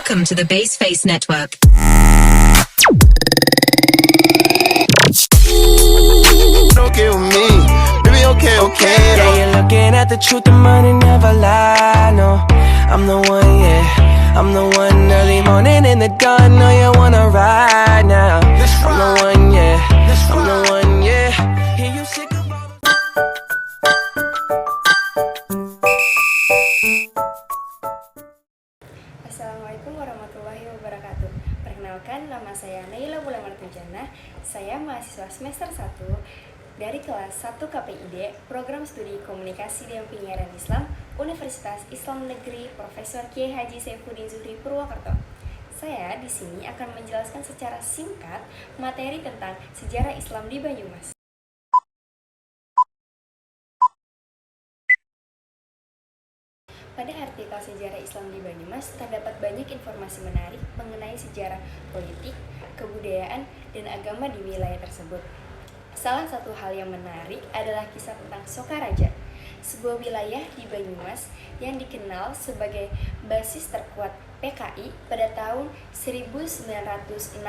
Welcome to the Baseface Network. Okay with me, baby, okay. Yeah, you're looking at the truth, the money never lie, no. I'm the one, yeah, I'm the one. Early morning in the dawn, know you wanna ride now. I'm the one, yeah, I'm the one, yeah. Hear you sick of all the... Assalamualaikum warahmatullahi wabarakatuh. Perkenalkan, nama saya Naila Bulan Martujana. Saya mahasiswa semester 1 dari kelas 1 KPID, Program Studi Komunikasi dan Penyiaran Islam, Universitas Islam Negeri Profesor Kiai Haji Saifuddin Zuhri Purwokerto. Saya di sini akan menjelaskan secara singkat materi tentang sejarah Islam di Banyumas. Pada artikel sejarah Islam di Banyumas, terdapat banyak informasi menarik mengenai sejarah politik, kebudayaan, dan agama di wilayah tersebut. Salah satu hal yang menarik adalah kisah tentang Sokaraja, sebuah wilayah di Banyumas yang dikenal sebagai basis terkuat PKI pada tahun 1965.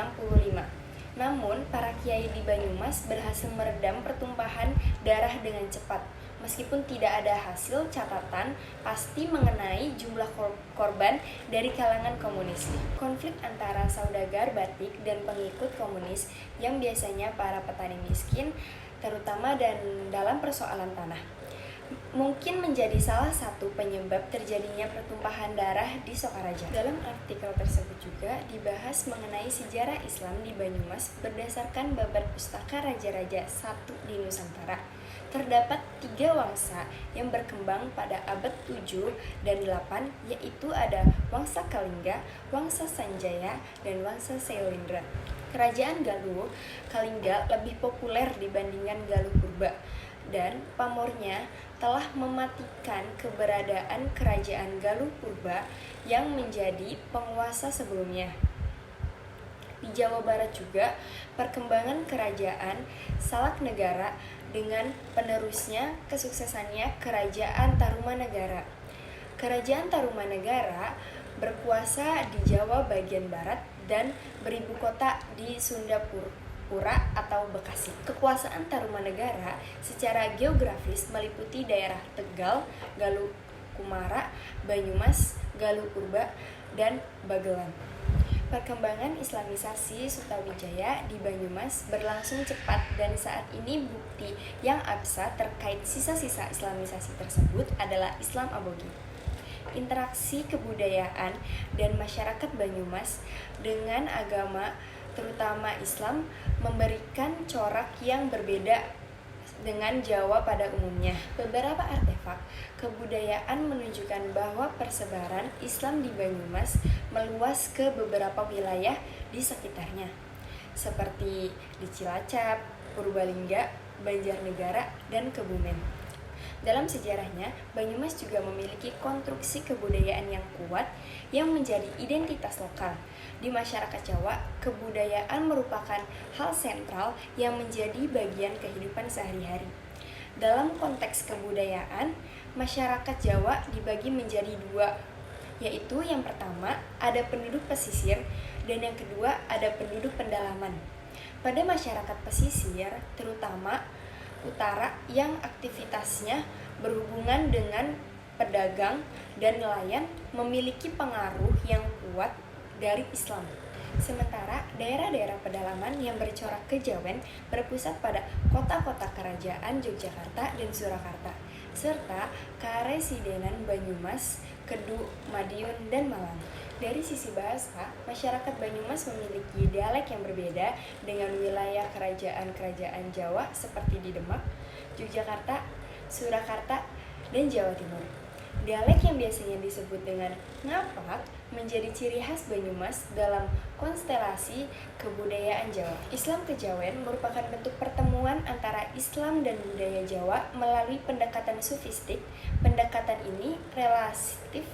Namun, para kiai di Banyumas berhasil meredam pertumpahan darah dengan cepat, meskipun tidak ada hasil catatan pasti mengenai jumlah korban dari kalangan komunis. Konflik antara saudagar batik dan pengikut komunis yang biasanya para petani miskin, terutama dan dalam persoalan tanah, mungkin menjadi salah satu penyebab terjadinya pertumpahan darah di Sokaraja. Dalam artikel tersebut juga dibahas mengenai sejarah Islam di Banyumas berdasarkan babat Pustaka Raja-Raja I di Nusantara. Terdapat 3 wangsa yang berkembang pada abad 7 dan 8, yaitu ada Wangsa Kalingga, Wangsa Sanjaya, dan Wangsa Sailendra. Kerajaan Galuh Kalingga lebih populer dibandingkan Galuh Purba, dan pamornya telah mematikan keberadaan kerajaan Galuh Purba yang menjadi penguasa sebelumnya. Di Jawa Barat juga, perkembangan kerajaan Salak Negara dengan penerusnya kesuksesannya Kerajaan Tarumanegara. Kerajaan Tarumanegara berkuasa di Jawa bagian barat dan beribu kota di Sundapura atau Bekasi. Kekuasaan Tarumanegara secara geografis meliputi daerah Tegal, Galuh Kumara, Banyumas, Galuh Purba, dan Bagelan. Perkembangan Islamisasi Sutawijaya di Banyumas berlangsung cepat, dan saat ini bukti yang absah terkait sisa-sisa Islamisasi tersebut adalah Islam Abogi. Interaksi kebudayaan dan masyarakat Banyumas dengan agama, terutama Islam, memberikan corak yang berbeda dengan Jawa pada umumnya. Beberapa artefak kebudayaan menunjukkan bahwa persebaran Islam di Banyumas meluas ke beberapa wilayah di sekitarnya, seperti di Cilacap, Purbalingga, Banjarnegara, dan Kebumen. Dalam sejarahnya, Banyumas juga memiliki konstruksi kebudayaan yang kuat yang menjadi identitas lokal. Di masyarakat Jawa, kebudayaan merupakan hal sentral yang menjadi bagian kehidupan sehari-hari. Dalam konteks kebudayaan, masyarakat Jawa dibagi menjadi 2, yaitu yang pertama ada penduduk pesisir dan yang kedua ada penduduk pendalaman. Pada masyarakat pesisir, terutama utara yang aktivitasnya berhubungan dengan pedagang dan nelayan, memiliki pengaruh yang kuat dari Islam. Sementara daerah-daerah pedalaman yang bercorak kejawen berpusat pada kota-kota kerajaan Yogyakarta dan Surakarta, serta Karesidenan Banyumas, Kedu, Madiun, dan Malang. Dari sisi bahasa, masyarakat Banyumas memiliki dialek yang berbeda dengan wilayah kerajaan-kerajaan Jawa seperti di Demak, Yogyakarta, Surakarta, dan Jawa Timur. Dialek yang biasanya disebut dengan ngapak menjadi ciri khas Banyumas dalam konstelasi kebudayaan Jawa. Islam Kejawen merupakan bentuk pertemuan antara Islam dan budaya Jawa melalui pendekatan sufistik. Pendekatan ini relatif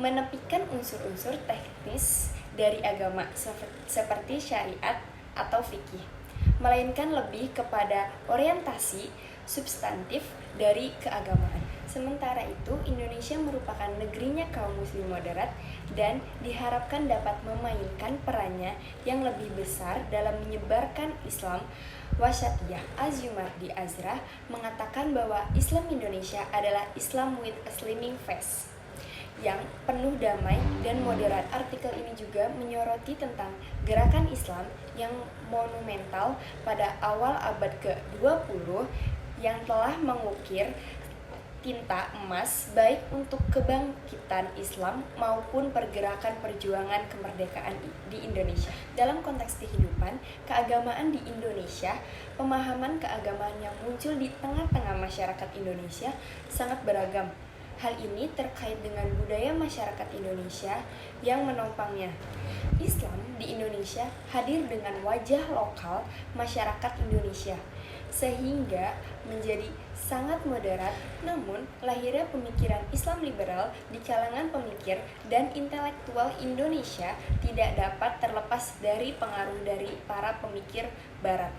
menepikan unsur-unsur teknis dari agama seperti syariat atau fikih, melainkan lebih kepada orientasi substantif dari keagamaan. Sementara itu, Indonesia merupakan negerinya kaum muslim moderat dan diharapkan dapat memainkan perannya yang lebih besar dalam menyebarkan Islam. Wasyatiyah Azumardi Azra mengatakan bahwa Islam Indonesia adalah Islam with a slimming face yang penuh damai dan moderat. Artikel ini juga menyoroti tentang gerakan Islam yang monumental pada awal abad ke-20 yang telah mengukir tinta emas baik untuk kebangkitan Islam maupun pergerakan perjuangan kemerdekaan di Indonesia. Dalam konteks kehidupan keagamaan di Indonesia, pemahaman keagamaan yang muncul di tengah-tengah masyarakat Indonesia sangat beragam. Hal ini terkait dengan budaya masyarakat Indonesia yang menopangnya. Islam di Indonesia hadir dengan wajah lokal masyarakat Indonesia, sehingga menjadi sangat moderat. Namun, lahirnya pemikiran Islam liberal di kalangan pemikir dan intelektual Indonesia tidak dapat terlepas dari pengaruh dari para pemikir Barat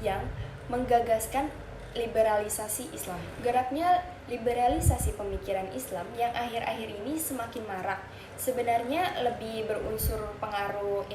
yang menggagaskan liberalisasi Islam. Geraknya liberalisasi pemikiran Islam yang akhir-akhir ini semakin marak sebenarnya lebih berunsur pengaruh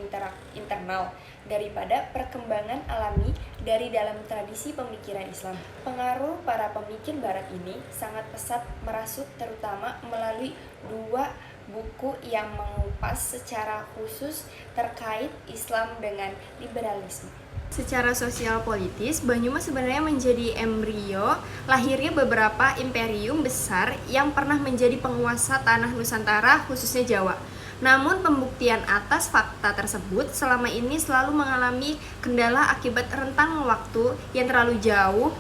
internal daripada perkembangan alami dari dalam tradisi pemikiran Islam. Pengaruh para pemikir Barat ini sangat pesat merasuk terutama melalui dua buku yang mengupas secara khusus terkait Islam dengan liberalisme. Secara sosial politis, Banyumas sebenarnya menjadi embrio lahirnya beberapa imperium besar yang pernah menjadi penguasa tanah Nusantara, khususnya Jawa. Namun pembuktian atas fakta tersebut selama ini selalu mengalami kendala akibat rentang waktu yang terlalu jauh,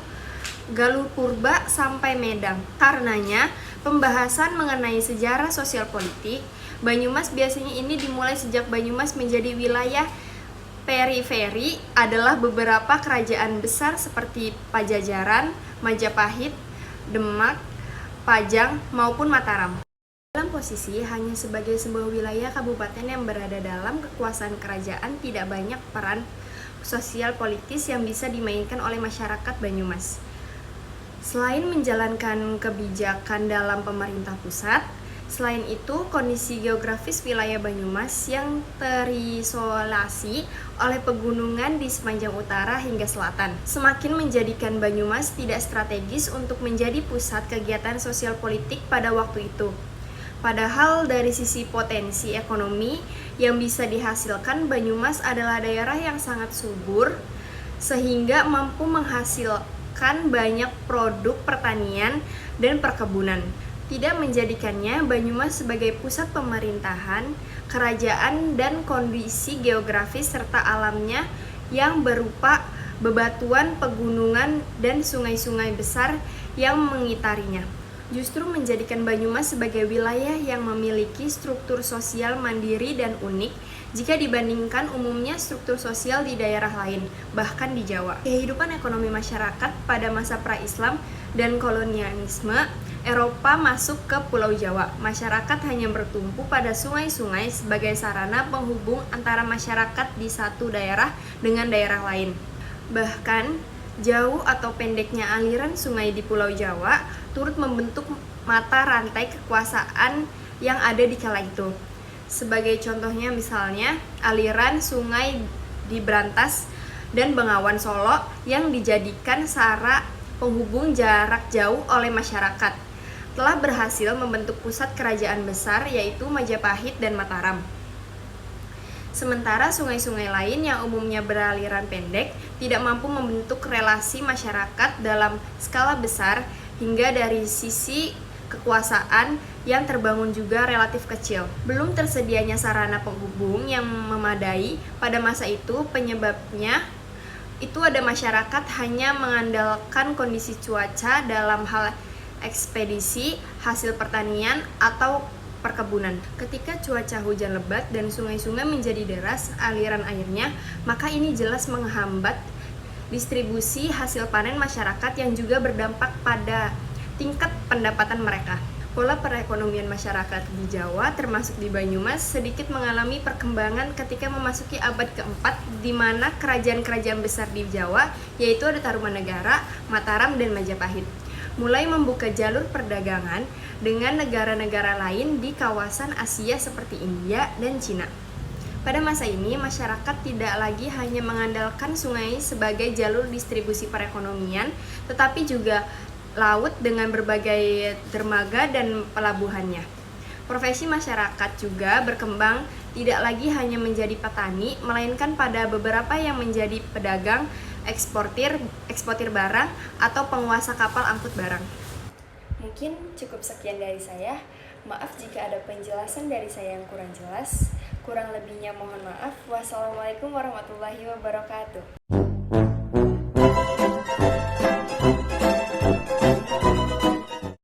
Galuh Purba sampai Medang. Karenanya, pembahasan mengenai sejarah sosial politik Banyumas biasanya ini dimulai sejak Banyumas menjadi wilayah periferi adalah beberapa kerajaan besar seperti Pajajaran, Majapahit, Demak, Pajang, maupun Mataram. Dalam posisi hanya sebagai sebuah wilayah kabupaten yang berada dalam kekuasaan kerajaan, tidak banyak peran sosial politis yang bisa dimainkan oleh masyarakat Banyumas. Selain menjalankan kebijakan dalam pemerintah pusat, selain itu, kondisi geografis wilayah Banyumas yang terisolasi oleh pegunungan di sepanjang utara hingga selatan semakin menjadikan Banyumas tidak strategis untuk menjadi pusat kegiatan sosial politik pada waktu itu. Padahal dari sisi potensi ekonomi yang bisa dihasilkan, Banyumas adalah daerah yang sangat subur sehingga mampu menghasilkan banyak produk pertanian dan perkebunan. Tidak menjadikannya Banyumas sebagai pusat pemerintahan, kerajaan, dan kondisi geografis serta alamnya yang berupa bebatuan, pegunungan, dan sungai-sungai besar yang mengitarinya. Justru menjadikan Banyumas sebagai wilayah yang memiliki struktur sosial mandiri dan unik jika dibandingkan umumnya struktur sosial di daerah lain, bahkan di Jawa. Kehidupan ekonomi masyarakat pada masa pra-Islam dan kolonialisme Eropa masuk ke Pulau Jawa. Masyarakat hanya bertumpu pada sungai-sungai sebagai sarana penghubung antara masyarakat di satu daerah dengan daerah lain. Bahkan, jauh atau pendeknya aliran sungai di Pulau Jawa turut membentuk mata rantai kekuasaan yang ada di kala itu. Sebagai contohnya misalnya, aliran sungai di Brantas dan Bengawan Solo yang dijadikan sara penghubung jarak jauh oleh masyarakat telah berhasil membentuk pusat kerajaan besar yaitu Majapahit dan Mataram. Sementara sungai-sungai lain yang umumnya beraliran pendek tidak mampu membentuk relasi masyarakat dalam skala besar hingga dari sisi kekuasaan yang terbangun juga relatif kecil. Belum tersedianya sarana penghubung yang memadai pada masa itu, penyebabnya itu ada masyarakat hanya mengandalkan kondisi cuaca dalam hal ekspedisi, hasil pertanian, atau perkebunan. Ketika cuaca hujan lebat dan sungai-sungai menjadi deras aliran airnya, maka ini jelas menghambat distribusi hasil panen masyarakat yang juga berdampak pada tingkat pendapatan mereka. Pola perekonomian masyarakat di Jawa, termasuk di Banyumas, sedikit mengalami perkembangan ketika memasuki abad keempat, di mana kerajaan-kerajaan besar di Jawa, yaitu ada Tarumanegara, Mataram, dan Majapahit, mulai membuka jalur perdagangan dengan negara-negara lain di kawasan Asia seperti India dan Cina. Pada masa ini, masyarakat tidak lagi hanya mengandalkan sungai sebagai jalur distribusi perekonomian, tetapi juga laut dengan berbagai dermaga dan pelabuhannya. Profesi masyarakat juga berkembang tidak lagi hanya menjadi petani, melainkan pada beberapa yang menjadi pedagang, eksportir barang, atau penguasa kapal angkut barang. Mungkin cukup sekian dari saya. Maaf jika ada penjelasan dari saya yang kurang jelas. Kurang lebihnya mohon maaf. Wassalamualaikum warahmatullahi wabarakatuh.